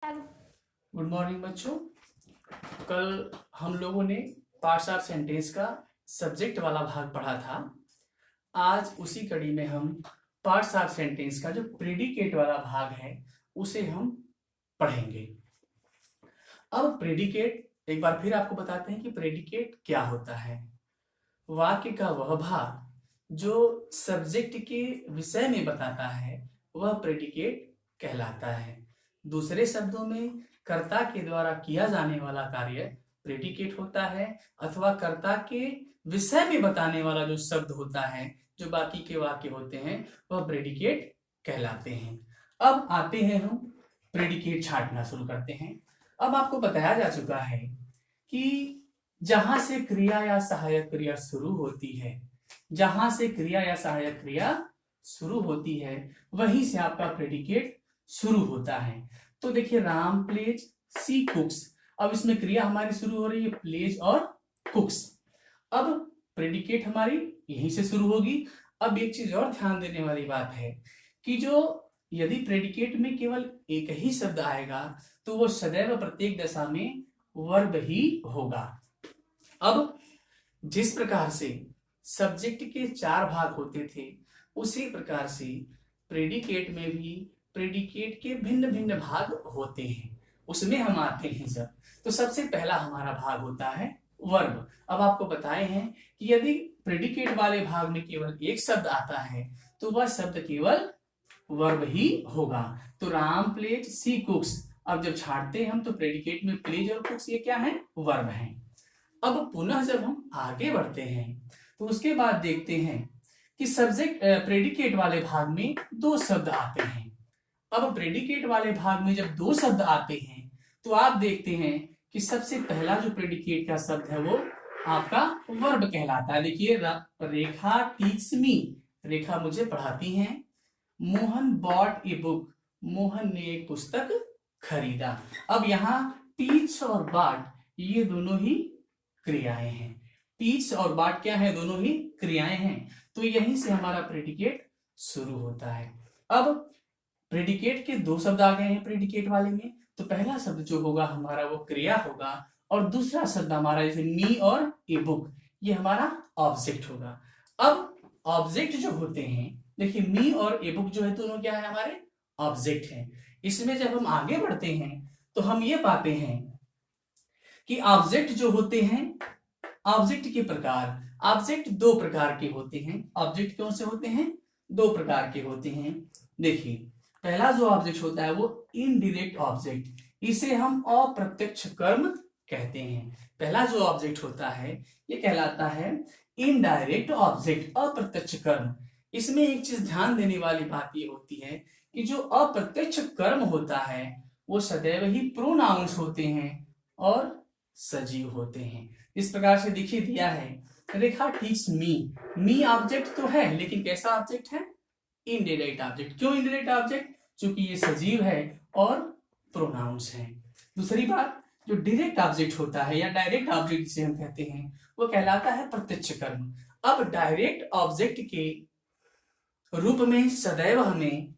Good morning बच्चों। कल हम लोगों ने पार्ट्स ऑफ सेंटेंस का सब्जेक्ट वाला भाग पढ़ा था। आज उसी कड़ी में हम पार्ट्स ऑफ सेंटेंस का जो प्रेडिकेट वाला भाग है उसे हम पढ़ेंगे। अब प्रेडिकेट एक बार फिर आपको बताते हैं कि प्रेडिकेट क्या होता है। वाक्य का वह भाग जो सब्जेक्ट के विषय में बताता है वह प्रेडिकेट कहलाता है। दूसरे शब्दों में कर्ता के द्वारा किया जाने वाला कार्य प्रेडिकेट होता है, अथवा कर्ता के विषय में बताने वाला जो शब्द होता है, जो बाकी के वाक्य होते हैं, वह प्रेडिकेट कहलाते हैं। अब आते हैं हम प्रेडिकेट छांटना शुरू करते हैं। अब आपको बताया जा चुका है कि जहां से क्रिया या सहायक क्रिया शुरू होती है, जहां से क्रिया या सहायक क्रिया शुरू होती है वहीं से आपका प्रेडिकेट शुरू होता है। तो देखिए, राम प्लेज सी कुक्स। अब इसमें क्रिया हमारी शुरू हो रही है प्लेज और कुक्स। अब प्रेडिकेट हमारी यहीं से शुरू होगी। अब एक चीज और ध्यान देने वाली बात है कि जो यदि प्रेडिकेट में केवल एक ही शब्द आएगा तो वो सदैव प्रत्येक दशा में वर्ब ही होगा। अब जिस प्रकार से सब्जेक्ट के 4 भाग होते थे उसी प्रकार से प्रेडिकेट में भी प्रेडिकेट के भिन्न भिन्न भाग होते हैं। उसमें हम आते हैं जब, तो सबसे पहला हमारा भाग होता है वर्ब। अब आपको बताए हैं कि यदि प्रेडिकेट वाले भाग में केवल एक शब्द आता है तो वह शब्द केवल वर्ब ही होगा। तो राम प्लेज सी कुक्स। अब जब छांटते हैं हम तो प्रेडिकेट में प्लेज और कुक्स ये क्या है? वर्ब है। अब पुनः जब हम आगे बढ़ते हैं तो उसके बाद देखते हैं कि सब्जेक्ट प्रेडिकेट वाले भाग में 2 शब्द आते हैं। अब प्रेडिकेट वाले भाग में जब 2 शब्द आते हैं तो आप देखते हैं कि सबसे पहला जो प्रेडिकेट का शब्द है वो आपका वर्ब कहलाता है। देखिए, रेखा टीच मी, रेखा मुझे पढ़ाती हैं। Mohan bot a book, Mohan ने एक पुस्तक खरीदा। अब यहाँ टीच और बाट ये दोनों ही क्रियाएं हैं। टीच और बाट क्या है? दोनों ही क्रियाएं हैं। तो यहीं से हमारा प्रेडिकेट शुरू होता है। अब प्रेडिकेट के 2 शब्द आ गए हैं प्रेडिकेट वाले में। तो पहला शब्द जो होगा हमारा वो क्रिया होगा और दूसरा शब्द हमारा जैसे मी और ए बुक ये हमारा ऑब्जेक्ट होगा। अब ऑब्जेक्ट जो होते हैं, देखिए मी और ए बुक जो है दोनों क्या है? हमारे ऑब्जेक्ट हैं। इसमें जब हम आगे बढ़ते हैं तो हम ये पाते हैं कि ऑब्जेक्ट जो होते हैं, ऑब्जेक्ट के प्रकार, ऑब्जेक्ट 2 प्रकार के होते हैं। ऑब्जेक्ट कौन से होते हैं? 2 प्रकार के होते हैं। देखिए, पहला जो ऑब्जेक्ट होता है वो इनडायरेक्ट ऑब्जेक्ट, इसे हम अप्रत्यक्ष कर्म कहते हैं। पहला जो ऑब्जेक्ट होता है ये कहलाता है इनडायरेक्ट ऑब्जेक्ट, अप्रत्यक्ष कर्म। इसमें एक चीज ध्यान देने वाली बात ये होती है कि जो अप्रत्यक्ष कर्म होता है वो सदैव ही प्रोनाउंस होते हैं और सजीव होते हैं। इस प्रकार से देखिए दिया है, रेखा टीच मी, मी ऑब्जेक्ट तो है लेकिन कैसा ऑब्जेक्ट है? Indirect object. क्यों इनडायरेक्ट ऑब्जेक्ट? क्योंकि ये सजीव है और प्रोनाउंस है। दूसरी बात, जो डायरेक्ट ऑब्जेक्ट होता है या डायरेक्ट ऑब्जेक्ट जिसे हम कहते हैं वो कहलाता है प्रत्यक्ष कर्म। अब डायरेक्ट ऑब्जेक्ट के रूप में सदैव हमें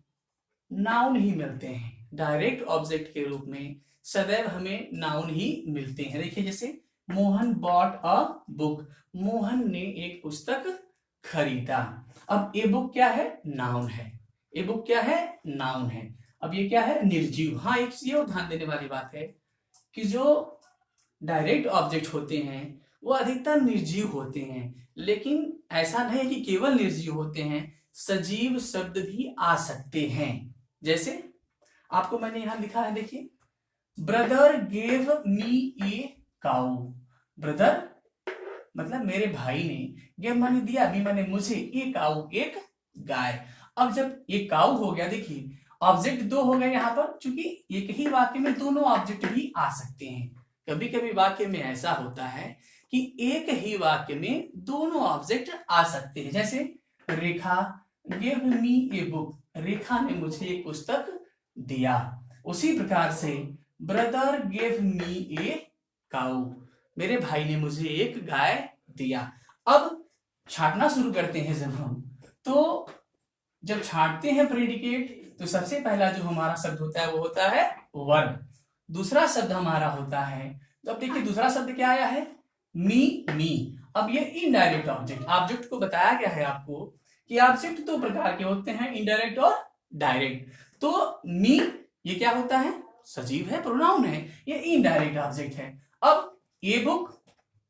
नाउन ही मिलते हैं। डायरेक्ट ऑब्जेक्ट के रूप में सदैव हमें नाउन ही मिलते हैं। देखिए, जैसे Mohan bought a book, Mohan ने एक पुस्तक खरीदा। अब ए बुक क्या है? नाउन है। ए बुक क्या है? नाउन है। अब ये क्या है? निर्जीव। हाँ, एक चीज और ध्यान देने वाली बात है कि जो डायरेक्ट ऑब्जेक्ट होते हैं वो अधिकतर निर्जीव होते हैं, लेकिन ऐसा नहीं कि केवल निर्जीव होते हैं, सजीव शब्द भी आ सकते हैं। जैसे आपको मैंने यहां लिखा है, देखिए, ब्रदर गेव मी ए काऊ। ब्रदर मतलब मेरे भाई ने, गेव माने दिया, मी माने मुझे, ए काऊ एक गाय। अब जब ये काऊ हो गया, देखिए ऑब्जेक्ट 2 हो गए यहाँ पर, क्योंकि एक ही वाक्य में दोनों ऑब्जेक्ट भी आ सकते हैं। कभी कभी वाक्य में ऐसा होता है कि एक ही वाक्य में दोनों ऑब्जेक्ट आ सकते हैं। जैसे रेखा गेव मी ए बुक, रेखा ने मुझे एक पुस्तक दिया। उसी प्रकार से ब्रदर गेव मी ए काऊ, मेरे भाई ने मुझे एक गाय दिया। अब छांटना शुरू करते हैं जब हम, तो जब छांटते हैं प्रेडिकेट तो सबसे पहला जो हमारा शब्द होता है वो होता है वर्ब। दूसरा शब्द हमारा होता है, तो अब देखिए दूसरा शब्द क्या आया है, मी। अब ये इनडायरेक्ट ऑब्जेक्ट को बताया गया है आपको कि ऑब्जेक्ट दो प्रकार के होते हैं, इनडायरेक्ट और डायरेक्ट। तो मी ये क्या होता है, सजीव है, प्रोनाउन है, ये इनडायरेक्ट ऑब्जेक्ट है। अब ए बुक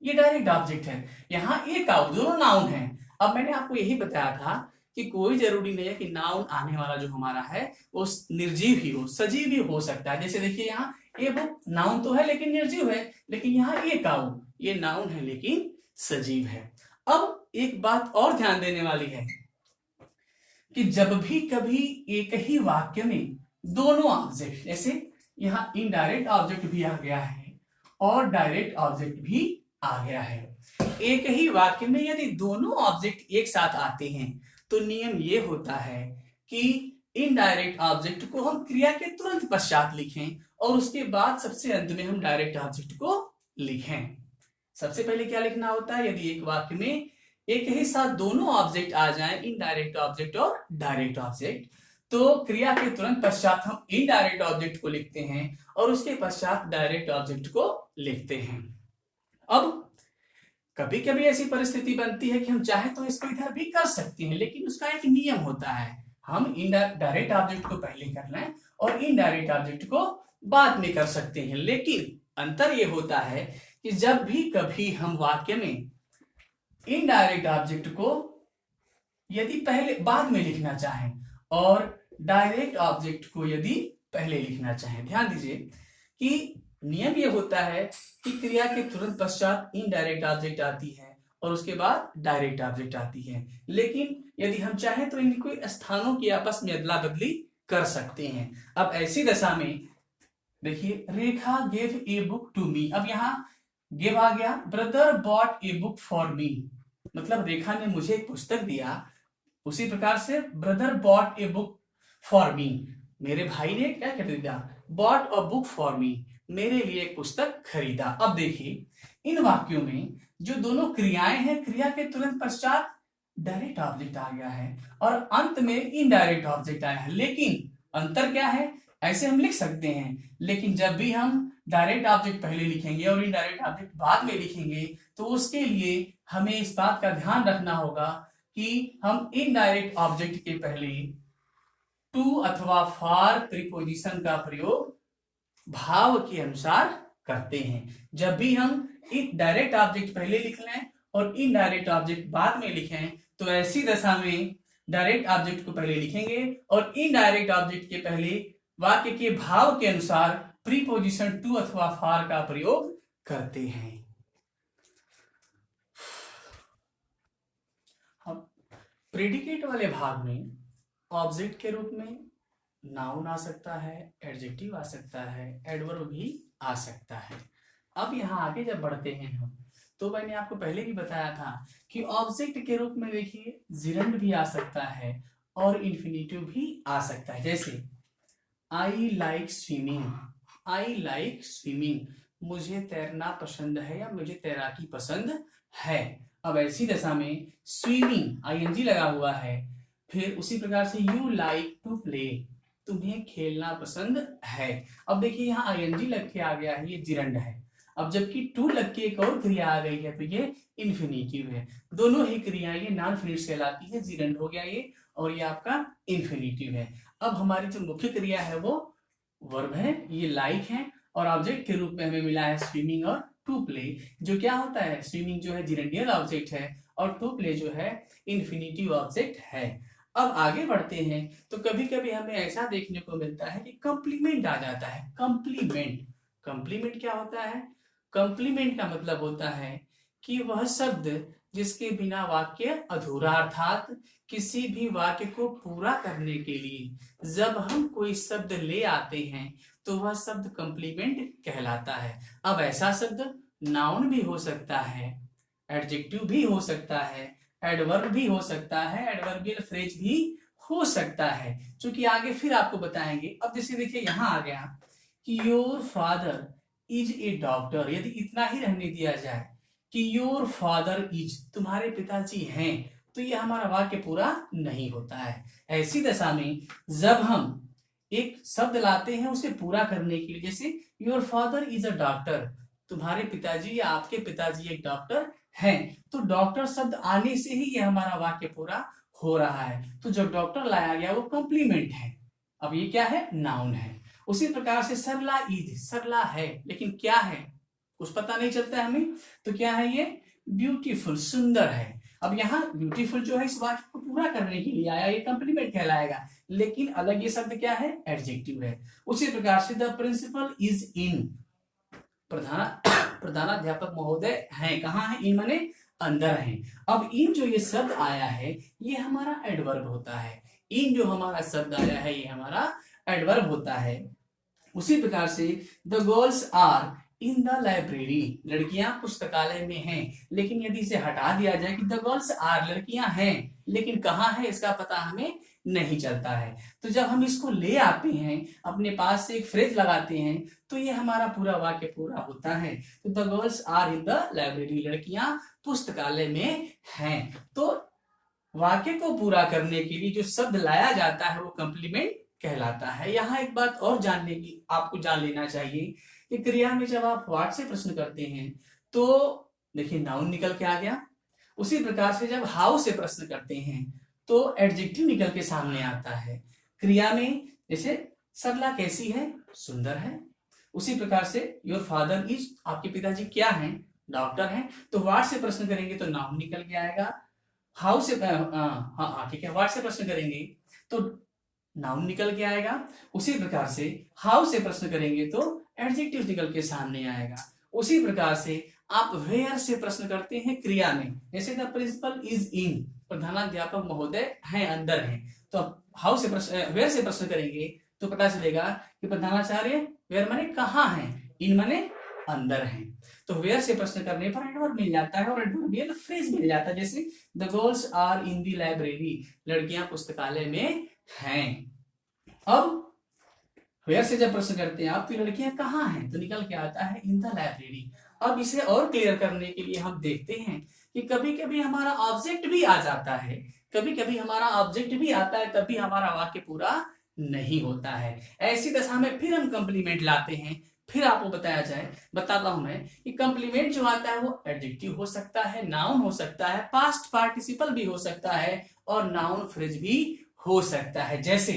ये डायरेक्ट ऑब्जेक्ट है, यहाँ ए काउ दोनों नाउन है। अब मैंने आपको यही बताया था कि कोई जरूरी नहीं है कि नाउन आने वाला जो हमारा है वो निर्जीव ही हो, सजीव भी हो सकता है। जैसे देखिए यहाँ ए बुक नाउन तो है लेकिन निर्जीव है, लेकिन यहाँ ए काउ ये नाउन है लेकिन सजीव है। अब एक बात और ध्यान देने वाली है कि जब भी कभी एक ही वाक्य में दोनों ऑब्जेक्ट, जैसे यहाँ इनडायरेक्ट ऑब्जेक्ट भी आ गया है और डायरेक्ट ऑब्जेक्ट भी आ गया है, एक ही वाक्य में यदि दोनों ऑब्जेक्ट एक साथ आते हैं तो नियम ये होता है कि इनडायरेक्ट ऑब्जेक्ट को हम क्रिया के तुरंत पश्चात लिखें और उसके बाद सबसे अंत में हम डायरेक्ट ऑब्जेक्ट को लिखें। सबसे पहले क्या लिखना होता है, यदि एक वाक्य में एक ही साथ दोनों ऑब्जेक्ट आ जाएं, इनडायरेक्ट ऑब्जेक्ट और डायरेक्ट ऑब्जेक्ट, तो क्रिया के तुरंत पश्चात हम इनडायरेक्ट ऑब्जेक्ट को लिखते हैं और उसके पश्चात डायरेक्ट ऑब्जेक्ट को लिखते हैं। अब कभी कभी ऐसी परिस्थिति बनती है कि हम चाहे तो इसको इधर भी कर सकते हैं, लेकिन उसका एक नियम होता है, हम डायरेक्ट ऑब्जेक्ट को पहले कर लें और इनडायरेक्ट ऑब्जेक्ट को बाद में कर सकते हैं। लेकिन अंतर यह होता है कि जब भी कभी हम वाक्य में इनडायरेक्ट ऑब्जेक्ट को यदि पहले बाद में लिखना चाहें और डायरेक्ट ऑब्जेक्ट को यदि पहले लिखना चाहें, ध्यान दीजिए कि नियम यह होता है कि क्रिया के तुरंत पश्चात इनडायरेक्ट ऑब्जेक्ट आती है और उसके बाद डायरेक्ट ऑब्जेक्ट आती है। लेकिन यदि हम चाहें तो इनको स्थानों की आपस में अदला बदली कर सकते हैं। अब ऐसी दशा में देखिए, Rekha gave a book to me, अब यहाँ गिव आ गया, brother bought a book for me, मतलब रेखा ने मुझे एक पुस्तक दिया। उसी प्रकार से brother bought a book for मी, मेरे भाई ने क्या खरीदा, बॉट अ बुक फॉर मी, मेरे लिए एक पुस्तक खरीदा। अब देखिए इन वाक्यों में जो दोनों क्रियाएं हैं, क्रिया के तुरंत पश्चात डायरेक्ट ऑब्जेक्ट आ गया है और अंत में इनडायरेक्ट ऑब्जेक्ट आया है। लेकिन अंतर क्या है, ऐसे हम लिख सकते हैं, लेकिन जब भी हम डायरेक्ट ऑब्जेक्ट पहले लिखेंगे और इनडायरेक्ट ऑब्जेक्ट बाद में लिखेंगे तो उसके लिए हमें इस बात का ध्यान रखना होगा कि हम इनडायरेक्ट ऑब्जेक्ट के पहले टू अथवा फॉर प्रीपोजिशन का प्रयोग भाव के अनुसार करते हैं। जब भी हम एक डायरेक्ट ऑब्जेक्ट पहले लिख लें और इनडायरेक्ट ऑब्जेक्ट बाद में लिखें तो ऐसी दशा में डायरेक्ट ऑब्जेक्ट को पहले लिखेंगे और इनडायरेक्ट ऑब्जेक्ट के पहले वाक्य के भाव के अनुसार प्रीपोजिशन टू अथवा फॉर का प्रयोग करते हैं। अब प्रेडिकेट वाले भाग में ऑब्जेक्ट के रूप में नाउन आ सकता है, एडजेक्टिव आ सकता है, एडवर्ब भी आ सकता है। अब यहाँ आगे जब बढ़ते हैं हम, तो मैंने आपको पहले भी बताया था कि ऑब्जेक्ट के रूप में देखिए जिरंड भी आ सकता है और इन्फिनिटिव भी आ सकता है। जैसे I like swimming, I like swimming, मुझे तैरना पसंद है या मुझे तैराकी पसंद है। अब ऐसी दशा में स्विमिंग आईएनजी लगा हुआ है, फिर उसी प्रकार से यू लाइक टू प्ले, तुम्हें खेलना पसंद है। अब देखिए यहाँ आईएनजी लग के आ गया है, ये जिरंड है। अब जबकि टू लग के एक और क्रिया आ गई है तो ये इन्फिनिटिव है। दोनों ही क्रियाएं ये नॉन फिनिश कहलाती है, जिरंड हो गया ये और ये आपका इन्फिनिटिव है। अब हमारी जो मुख्य क्रिया है वो वर्ब है, ये लाइक है और ऑब्जेक्ट के रूप में हमें मिला है स्विमिंग और टू प्ले। जो क्या होता है, स्विमिंग जो है जिरेंडियल ऑब्जेक्ट है और टू प्ले जो है इन्फिनिटिव ऑब्जेक्ट है। अब आगे बढ़ते हैं तो कभी कभी हमें ऐसा देखने को मिलता है कि कंप्लीमेंट आ जाता है। कंप्लीमेंट, कंप्लीमेंट क्या होता है, कंप्लीमेंट का मतलब होता है कि वह शब्द जिसके बिना वाक्य अधूरा, अर्थात किसी भी वाक्य को पूरा करने के लिए जब हम कोई शब्द ले आते हैं तो वह शब्द कंप्लीमेंट कहलाता है। अब ऐसा शब्द नाउन भी हो सकता है, एडजेक्टिव भी हो सकता है, एडवर्ब भी हो सकता है, एडवर्बियल फ्रेज भी हो सकता है, जो कि आगे फिर आपको बताएंगे। अब जैसे देखिए यहाँ आ गया कि your father is a doctor, यदि इतना ही रहने दिया जाए कि योर फादर इज, तुम्हारे पिताजी हैं, तो ये हमारा वाक्य पूरा नहीं होता है। ऐसी दशा में जब हम एक शब्द लाते हैं उसे पूरा करने के लिए, जैसे your father is a doctor, तुम्हारे पिताजी या आपके पिताजी एक डॉक्टर हैं, तो डॉक्टर शब्द आने से ही ये हमारा वाक्य पूरा हो रहा है। तो जो डॉक्टर लाया गया वो कॉम्प्लीमेंट है, अब ये क्या है, नाउन है। उसी प्रकार से सरला इज, सरला है लेकिन क्या है कुछ पता नहीं चलता है हमें, तो क्या है ये, ब्यूटीफुल, सुंदर है। अब यहाँ ब्यूटीफुल जो है इस वाक्य को पूरा करने के लिए आया, ये कॉम्प्लीमेंट कहलाएगा, लेकिन अलग ये शब्द क्या है, एडजेक्टिव है। उसी प्रकार से द प्रिंसिपल इज इन, प्रधानाध्यापक महोदय हैं, कहाँ है, इन माने अंदर हैं। अब इन जो ये शब्द आया है ये हमारा एडवर्ब होता है, इन जो हमारा शब्द आया है ये हमारा एडवर्ब होता है। उसी प्रकार से the girls are in the library, लड़कियां पुस्तकालय में हैं, लेकिन यदि इसे हटा दिया जाए कि द गर्ल्स आर, लड़कियां हैं लेकिन कहाँ है इसका पता हमें नहीं चलता है, तो जब हम इसको ले आते हैं अपने पास से एक फ्रेज लगाते हैं तो ये हमारा पूरा वाक्य पूरा होता है। तो the girls are in the library, लड़कियां पुस्तकालय में हैं। तो वाक्य को पूरा करने के लिए जो शब्द लाया जाता है वो कॉम्प्लीमेंट कहलाता है। यहाँ एक बात और जानने की आपको जान लेना चाहिए कि क्रिया में जब आप व्हाट से प्रश्न करते हैं तो देखिए नाउन निकल के आ गया, उसी प्रकार से जब हाउ से प्रश्न करते हैं तो एडजेक्टिव निकल के सामने आता है। क्रिया में जैसे सरला कैसी है, सुंदर है। उसी प्रकार से योर फादर इज, आपके पिताजी क्या हैं, डॉक्टर हैं। तो व्हाट से प्रश्न करेंगे तो नाउन निकल के आएगा। हाउ से हाँ ठीक है, व्हाट से प्रश्न करेंगे तो नाउन निकल के आएगा। उसी प्रकार से हाउ से प्रश्न करेंगे तो एडजेक्टिव निकल के सामने आएगा। उसी प्रकार से आप वेयर से प्रश्न करते हैं क्रिया में, जैसे द प्रिंसिपल इज इन, प्रधानाध्यापक महोदय हैं, अंदर हैं। तो हाउ से प्रश्न, वेयर से प्रश्न करेंगे तो पता चलेगा कि प्रधानाचार्य, वेयर माने कहाँ हैं, इन माने अंदर हैं। तो वेयर से प्रश्न करने पर एडवर्ब मिल जाता है और एडवर्ब ये फ्रेज मिल जाता है, जैसे the girls are in the library, लड़कियां पुस्तकालय में हैं। अब वेयर से जब प्रश्न करते हैं आप तो लड़कियां कहाँ हैं तो निकल के आता है इन द लाइब्रेरी। अब इसे और क्लियर करने के लिए हम देखते हैं कि कभी कभी हमारा ऑब्जेक्ट भी आ जाता है, कभी कभी हमारा ऑब्जेक्ट भी आता है, तभी हमारा वाक्य पूरा नहीं होता है। ऐसी दशा में फिर हम कॉम्प्लीमेंट लाते हैं। फिर आपको बताता हूं मैं कि कॉम्प्लीमेंट जो आता है वो एडजेक्टिव हो सकता है, नाउन हो सकता है, पास्ट पार्टिसिपल भी हो सकता है और नाउन फ्रेज भी हो सकता है। जैसे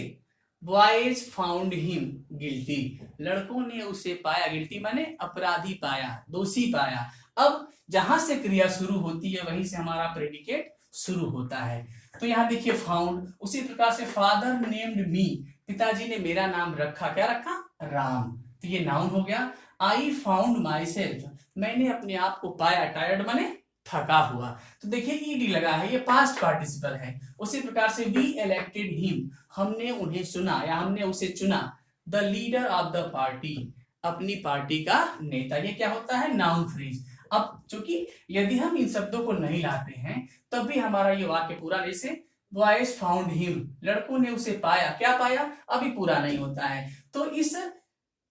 बॉयज फाउंड हिम गिल्टी, लड़कों ने उसे पाया, गिल्टी माने अपराधी पाया, दोषी पाया। अब जहां से क्रिया शुरू होती है वहीं से हमारा प्रेडिकेट शुरू होता है। तो यहाँ देखिए फाउंड, उसी प्रकार से फादर नेम्ड मी, पिताजी ने मेरा नाम रखा, क्या रखा, राम, तो ये नाउन हो गया। आई फाउंड माई सेल्फ, मैंने अपने आप को पाया, टायर्ड माने थका हुआ, तो देखिए ईडी लगा है, ये पास्ट पार्टिसिपल है। उसी प्रकार से वी इलेक्टेड हिम, हमने उन्हें चुना या हमने उसे चुना। The leader of the party, अपनी पार्टी का नेता, ये क्या होता है, नाउन फ्रेज। अब चूंकि यदि हम इन शब्दों को नहीं लाते हैं तब भी हमारा ये वाक्य पूरा, जैसे बॉयज फाउंड हिम, लड़कों ने उसे पाया, क्या पाया, अभी पूरा नहीं होता है। तो इस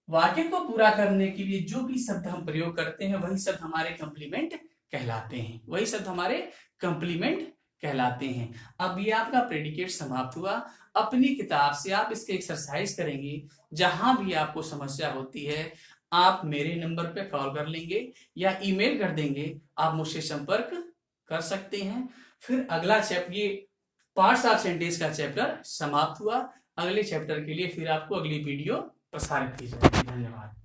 वाक्य को पूरा करने के लिए जो भी शब्द हम प्रयोग करते हैं वही शब्द हमारे कॉम्प्लीमेंट कहलाते हैं, वही शब्द हमारे कॉम्प्लीमेंट कहलाते हैं। अब ये आपका प्रेडिकेट समाप्त हुआ। अपनी किताब से आप इसके एक्सरसाइज करेंगे, जहां भी आपको समस्या होती है आप मेरे नंबर पे कॉल कर लेंगे या ईमेल कर देंगे, आप मुझसे संपर्क कर सकते हैं। फिर अगला चैप्टर, ये पार्ट्स ऑफ सेंटेंस का चैप्टर समाप्त हुआ। अगले चैप्टर के लिए फिर आपको अगली वीडियो प्रसारित की जाएगी। धन्यवाद।